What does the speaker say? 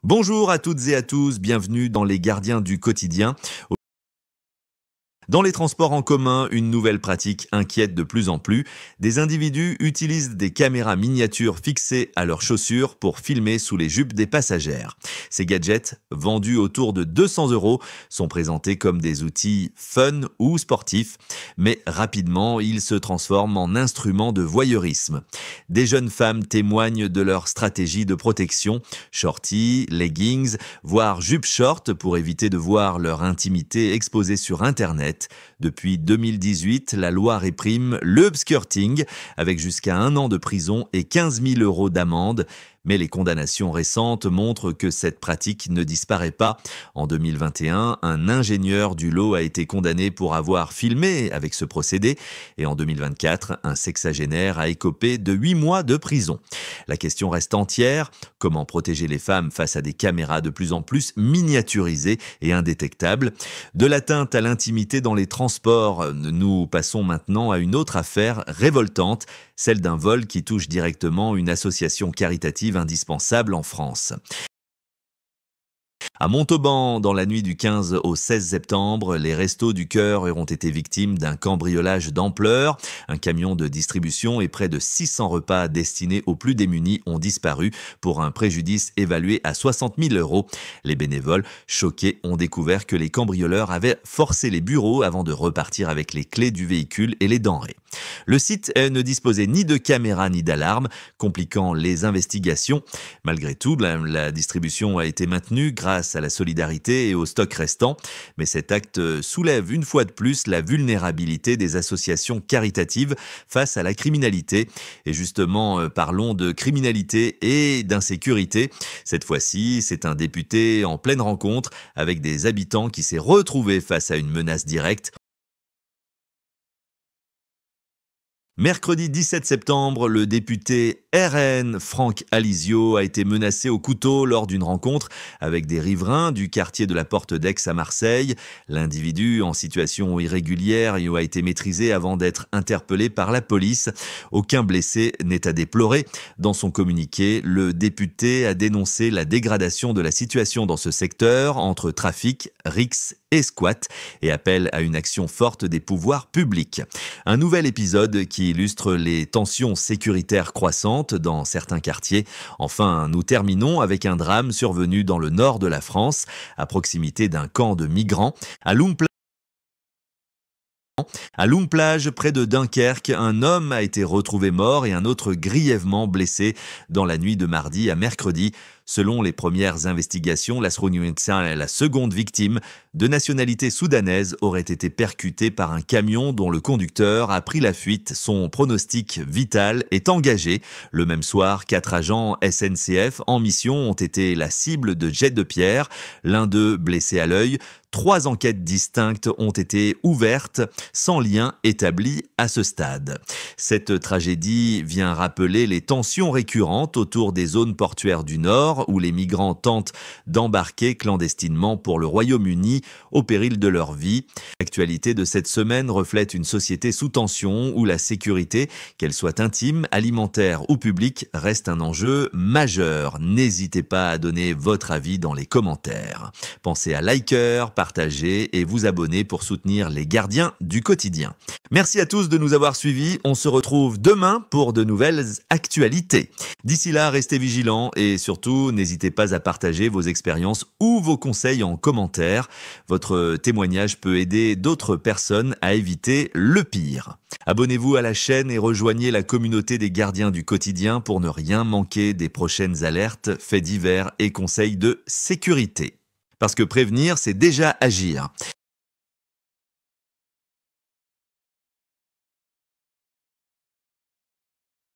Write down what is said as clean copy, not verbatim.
Bonjour à toutes et à tous, bienvenue dans les gardiens du quotidien. Dans les transports en commun, une nouvelle pratique inquiète de plus en plus. Des individus utilisent des caméras miniatures fixées à leurs chaussures pour filmer sous les jupes des passagères. Ces gadgets, vendus autour de 200 €, sont présentés comme des outils fun ou sportifs, mais rapidement, ils se transforment en instruments de voyeurisme. Des jeunes femmes témoignent de leur stratégie de protection, shorties, leggings, voire jupes short pour éviter de voir leur intimité exposée sur Internet. Depuis 2018, la loi réprime le upskirting avec jusqu'à 1 an de prison et 15 000 € d'amende. Mais les condamnations récentes montrent que cette pratique ne disparaît pas. En 2021, un ingénieur du lot a été condamné pour avoir filmé avec ce procédé. Et en 2024, un sexagénaire a écopé de 8 mois de prison. La question reste entière. Comment protéger les femmes face à des caméras de plus en plus miniaturisées et indétectables? De l'atteinte à l'intimité dans les transports, nous passons maintenant à une autre affaire révoltante, celle d'un vol qui touche directement une association caritative indispensable en France. À Montauban, dans la nuit du 15 au 16 septembre, les Restos du Cœur ont été victimes d'un cambriolage d'ampleur. Un camion de distribution et près de 600 repas destinés aux plus démunis ont disparu pour un préjudice évalué à 60 000 €. Les bénévoles, choqués, ont découvert que les cambrioleurs avaient forcé les bureaux avant de repartir avec les clés du véhicule et les denrées. Le site ne disposait ni de caméras ni d'alarmes, compliquant les investigations. Malgré tout, la distribution a été maintenue grâce à la solidarité et au stock restant. Mais cet acte soulève une fois de plus la vulnérabilité des associations caritatives face à la criminalité. Et justement, parlons de criminalité et d'insécurité. Cette fois-ci, c'est un député en pleine rencontre avec des habitants qui s'est retrouvé face à une menace directe. Mercredi 17 septembre, le député RN Franck Alizio a été menacé au couteau lors d'une rencontre avec des riverains du quartier de la Porte d'Aix à Marseille. L'individu en situation irrégulière a été maîtrisé avant d'être interpellé par la police. Aucun blessé n'est à déplorer. Dans son communiqué, le député a dénoncé la dégradation de la situation dans ce secteur entre trafic, rixes et squat et appelle à une action forte des pouvoirs publics. Un nouvel épisode qui illustre les tensions sécuritaires croissantes dans certains quartiers. Enfin, nous terminons avec un drame survenu dans le nord de la France, à proximité d'un camp de migrants. À Loung-Plage, près de Dunkerque, un homme a été retrouvé mort et un autre grièvement blessé dans la nuit de mardi à mercredi. Selon les premières investigations, la seconde victime, de nationalité soudanaise, aurait été percutée par un camion dont le conducteur a pris la fuite. Son pronostic vital est engagé. Le même soir, 4 agents SNCF en mission ont été la cible de jets de pierre, l'un d'eux blessé à l'œil. 3 enquêtes distinctes ont été ouvertes, sans lien établi à ce stade. Cette tragédie vient rappeler les tensions récurrentes autour des zones portuaires du Nord, où les migrants tentent d'embarquer clandestinement pour le Royaume-Uni au péril de leur vie. L'actualité de cette semaine reflète une société sous tension où la sécurité, qu'elle soit intime, alimentaire ou publique, reste un enjeu majeur. N'hésitez pas à donner votre avis dans les commentaires. Pensez à liker, partager et vous abonner pour soutenir les gardiens du quotidien. Merci à tous de nous avoir suivis. On se retrouve demain pour de nouvelles actualités. D'ici là, restez vigilants et surtout, n'hésitez pas à partager vos expériences ou vos conseils en commentaire. Votre témoignage peut aider d'autres personnes à éviter le pire. Abonnez-vous à la chaîne et rejoignez la communauté des gardiens du quotidien pour ne rien manquer des prochaines alertes, faits divers et conseils de sécurité. Parce que prévenir, c'est déjà agir.